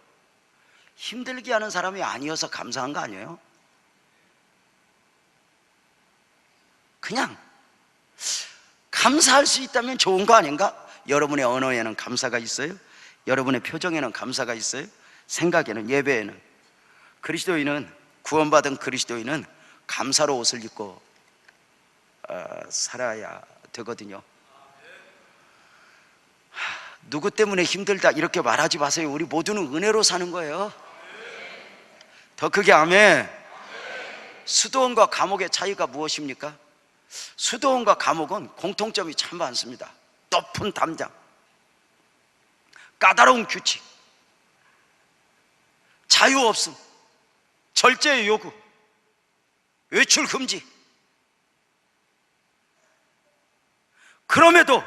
힘들게 하는 사람이 아니어서 감사한 거 아니에요? 그냥 감사할 수 있다면 좋은 거 아닌가? 여러분의 언어에는 감사가 있어요? 여러분의 표정에는 감사가 있어요? 생각에는, 예배에는. 그리스도인은, 구원받은 그리스도인은 감사로 옷을 입고 살아야 되거든요. 누구 때문에 힘들다 이렇게 말하지 마세요. 우리 모두는 은혜로 사는 거예요. 더 크게 아멘. 수도원과 감옥의 차이가 무엇입니까? 수도원과 감옥은 공통점이 참 많습니다. 높은 담장, 까다로운 규칙, 자유 없음, 절제의 요구, 외출 금지. 그럼에도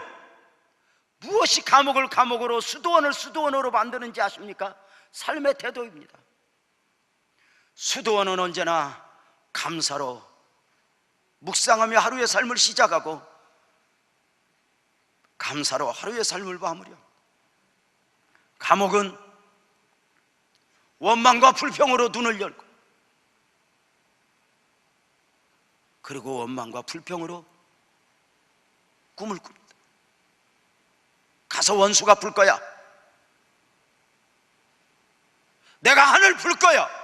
무엇이 감옥을 감옥으로, 수도원을 수도원으로 만드는지 아십니까? 삶의 태도입니다. 수도원은 언제나 감사로 묵상하며 하루의 삶을 시작하고 감사로 하루의 삶을 마무리합니다. 감옥은 원망과 불평으로 눈을 열고, 그리고 원망과 불평으로 꿈을 꿉니다. 가서 원수가 불 거야. 내가 하늘 불 거야.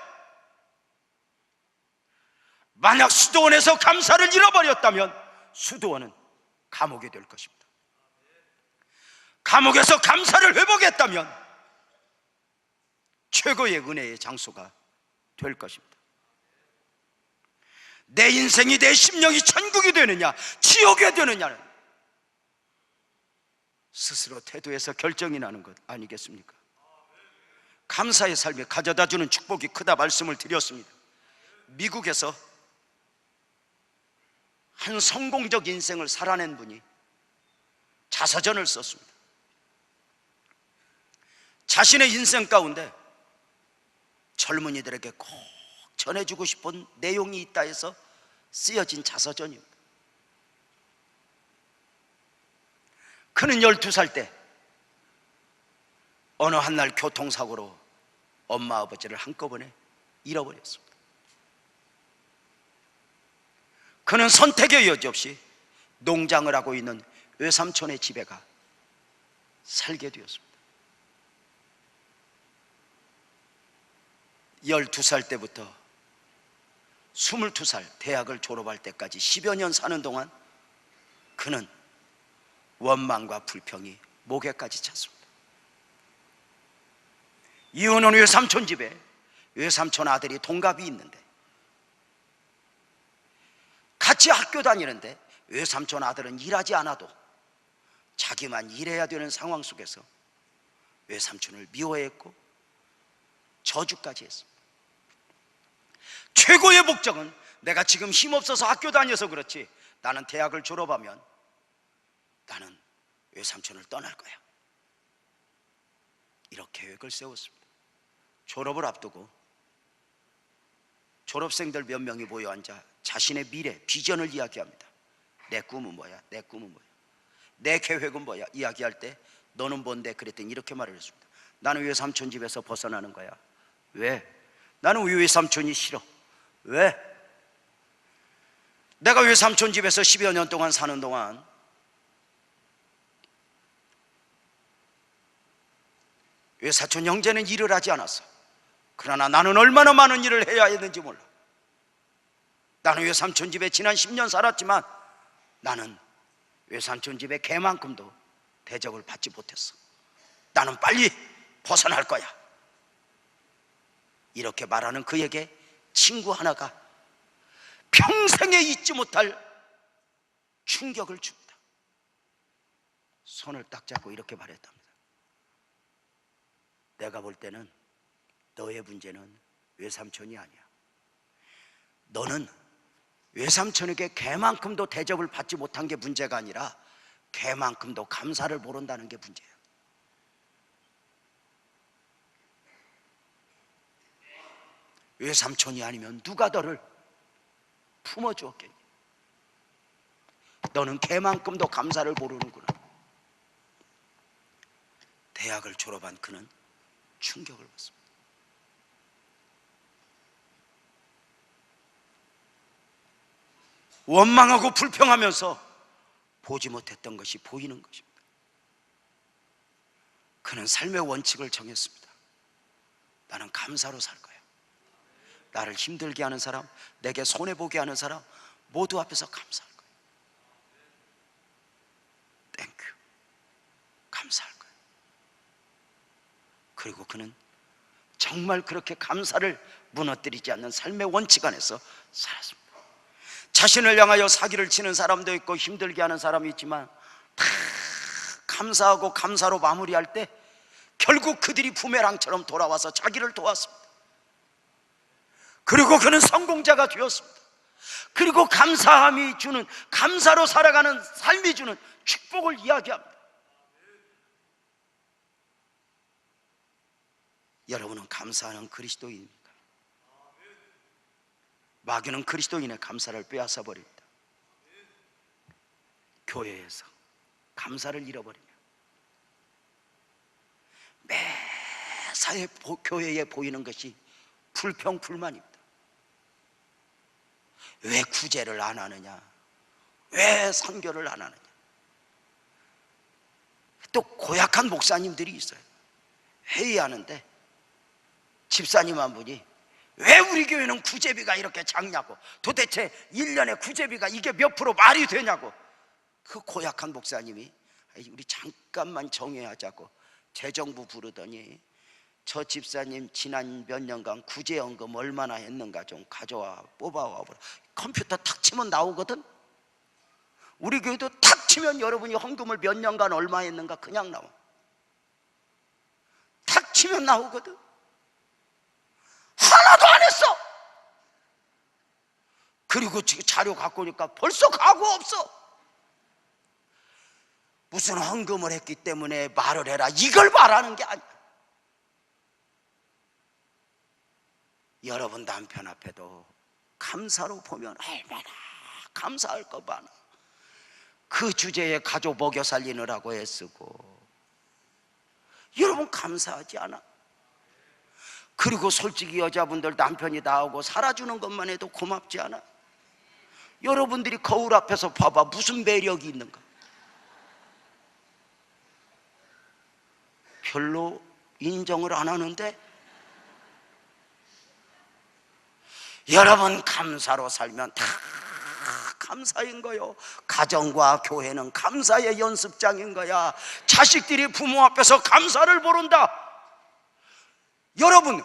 만약 수도원에서 감사를 잃어버렸다면 수도원은 감옥이 될 것입니다. 감옥에서 감사를 회복했다면 최고의 은혜의 장소가 될 것입니다. 내 인생이, 내 심령이 천국이 되느냐 지옥이 되느냐는 스스로 태도에서 결정이 나는 것 아니겠습니까? 감사의 삶에 가져다주는 축복이 크다 말씀을 드렸습니다. 미국에서 한 성공적 인생을 살아낸 분이 자서전을 썼습니다. 자신의 인생 가운데 젊은이들에게 꼭 전해주고 싶은 내용이 있다 해서 쓰여진 자서전입니다. 그는 12살 때 어느 한날 교통사고로 엄마 아버지를 한꺼번에 잃어버렸습니다. 그는 선택의 여지 없이 농장을 하고 있는 외삼촌의 집에 가 살게 되었습니다. 12살 때부터 22살 대학을 졸업할 때까지 10여 년 사는 동안 그는 원망과 불평이 목에까지 찼습니다. 이혼한 외삼촌 집에 외삼촌 아들이 동갑이 있는데 같이 학교 다니는데 외삼촌 아들은 일하지 않아도 자기만 일해야 되는 상황 속에서 외삼촌을 미워했고 저주까지 했습니다. 최고의 목적은 내가 지금 힘없어서 학교 다녀서 그렇지 나는 대학을 졸업하면 나는 외삼촌을 떠날 거야, 이렇게 계획을 세웠습니다. 졸업을 앞두고 졸업생들 몇 명이 모여 앉아 자신의 미래, 비전을 이야기합니다. 내 꿈은 뭐야? 내 꿈은 뭐야? 내 계획은 뭐야? 이야기할 때 너는 뭔데? 그랬더니 이렇게 말을 했습니다. 나는 외삼촌 집에서 벗어나는 거야. 왜? 나는 우리 외삼촌이 싫어. 왜? 내가 외삼촌 집에서 10여 년 동안 사는 동안 외사촌 형제는 일을 하지 않았어. 그러나 나는 얼마나 많은 일을 해야 했는지 몰라. 나는 외삼촌 집에 지난 10년 살았지만 나는 외삼촌 집에 개만큼도 대접을 받지 못했어. 나는 빨리 벗어날 거야. 이렇게 말하는 그에게 친구 하나가 평생에 잊지 못할 충격을 줍니다. 손을 딱 잡고 이렇게 말했답니다. 내가 볼 때는 너의 문제는 외삼촌이 아니야. 너는 외삼촌에게 개만큼도 대접을 받지 못한 게 문제가 아니라 개만큼도 감사를 모른다는 게 문제야. 외삼촌이 아니면 누가 너를 품어주었겠니? 너는 개만큼도 감사를 모르는구나. 대학을 졸업한 그는 충격을 받습니다. 원망하고 불평하면서 보지 못했던 것이 보이는 것입니다. 그는 삶의 원칙을 정했습니다. 나는 감사로 살 거야. 나를 힘들게 하는 사람, 내게 손해보게 하는 사람 모두 앞에서 감사할 거야. 땡큐, 감사할 거야. 그리고 그는 정말 그렇게 감사를 무너뜨리지 않는 삶의 원칙 안에서 살았습니다. 자신을 향하여 사기를 치는 사람도 있고 힘들게 하는 사람이 있지만 다 감사하고 감사로 마무리할 때 결국 그들이 부메랑처럼 돌아와서 자기를 도왔습니다. 그리고 그는 성공자가 되었습니다. 그리고 감사함이 주는, 감사로 살아가는 삶이 주는 축복을 이야기합니다. 여러분은 감사하는 그리스도인입니까? 마귀는 그리스도인의 감사를 빼앗아 버립니다. 교회에서 감사를 잃어버리면 매사에 교회에 보이는 것이 불평, 불만입니다. 왜 구제를 안 하느냐? 왜 선교를 안 하느냐? 또 고약한 목사님들이 있어요. 회의하는데 집사님 한 분이 왜 우리 교회는 구제비가 이렇게 작냐고, 도대체 1년에 구제비가 이게 몇 프로 말이 되냐고. 그 고약한 목사님이 우리 잠깐만 정회하자고 재정부 부르더니 저 집사님 지난 몇 년간 구제연금 얼마나 했는가 좀 가져와 뽑아와 보라. 컴퓨터 탁 치면 나오거든. 우리 교회도 탁 치면 여러분이 헌금을 몇 년간 얼마 했는가 그냥 나와. 탁 치면 나오거든. 하나도 안 했어. 그리고 지금 자료 갖고 오니까 벌써 가고 없어. 무슨 헌금을 했기 때문에 말을 해라, 이걸 말하는 게 아니야. 여러분 남편 앞에도 감사로 보면 얼마나 감사할 거 많아. 그 주제에 가족 먹여 살리느라고 애쓰고. 여러분 감사하지 않아? 그리고 솔직히 여자분들 남편이 나오고 살아주는 것만 해도 고맙지 않아? 여러분들이 거울 앞에서 봐봐, 무슨 매력이 있는가? 별로 인정을 안 하는데. 여러분 감사로 살면 다 감사인 거요. 가정과 교회는 감사의 연습장인 거야. 자식들이 부모 앞에서 감사를 모른다. 여러분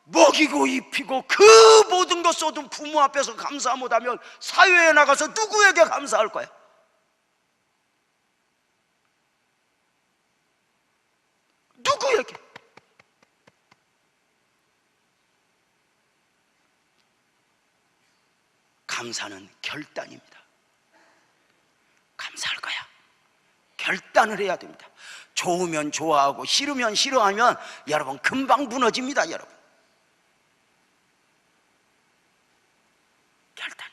먹이고 입히고 그 모든 것 쏟은 부모 앞에서 감사 못하면 사회에 나가서 누구에게 감사할 거야? 누구에게? 감사는 결단입니다. 감사할 거야. 결단을 해야 됩니다. 좋으면 좋아하고 싫으면 싫어하면 여러분 금방 무너집니다. 여러분 결단.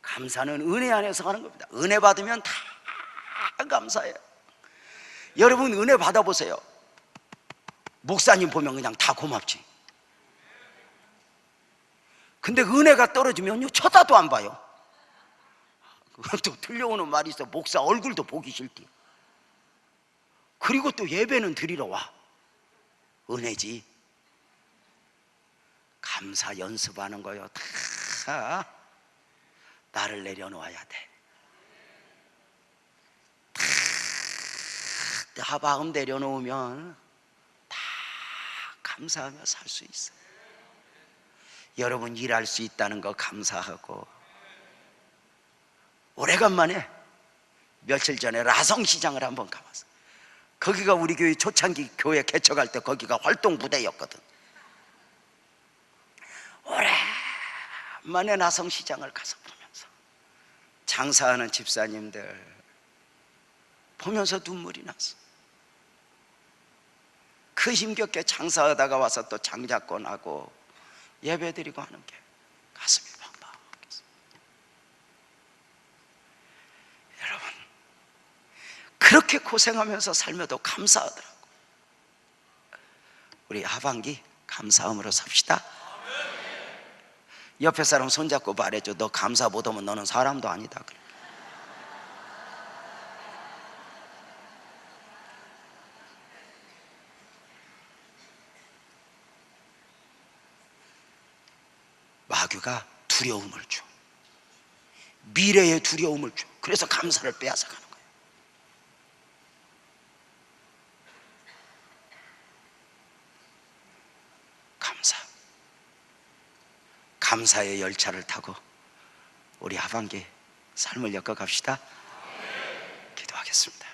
감사는 은혜 안에서 하는 겁니다. 은혜 받으면 다 감사해요. 여러분 은혜 받아보세요. 목사님 보면 그냥 다 고맙지. 근데 은혜가 떨어지면요 쳐다도 안 봐요. 또 들려오는 말이 있어. 목사 얼굴도 보기 싫대. 그리고 또 예배는 드리러 와. 은혜지. 감사 연습하는 거요. 다 나를 내려놓아야 돼. 다 마음 내려놓으면 다 감사하며 살 수 있어. 여러분 일할 수 있다는 거 감사하고. 오래간만에 며칠 전에 라성시장을 한번 가봤어. 거기가 우리 교회 초창기 교회 개척할 때 거기가 활동 부대였거든. 간만에 나성시장을 가서 보면서 장사하는 집사님들 보면서 눈물이 났어. 그 힘겹게 장사하다가 와서 또 장자권하고 예배드리고 하는 게 가슴이 벅벅했어. 여러분, 그렇게 고생하면서 살며도 감사하더라고. 우리 하반기 감사함으로 삽시다. 옆에 사람 손잡고 말해줘. 너 감사 못하면 너는 사람도 아니다. 그래. 마귀가 두려움을 줘. 미래의 두려움을 줘. 그래서 감사를 빼앗아가는 거예요. 감사의 열차를 타고 우리 하반기 삶을 엮어 갑시다. 기도하겠습니다.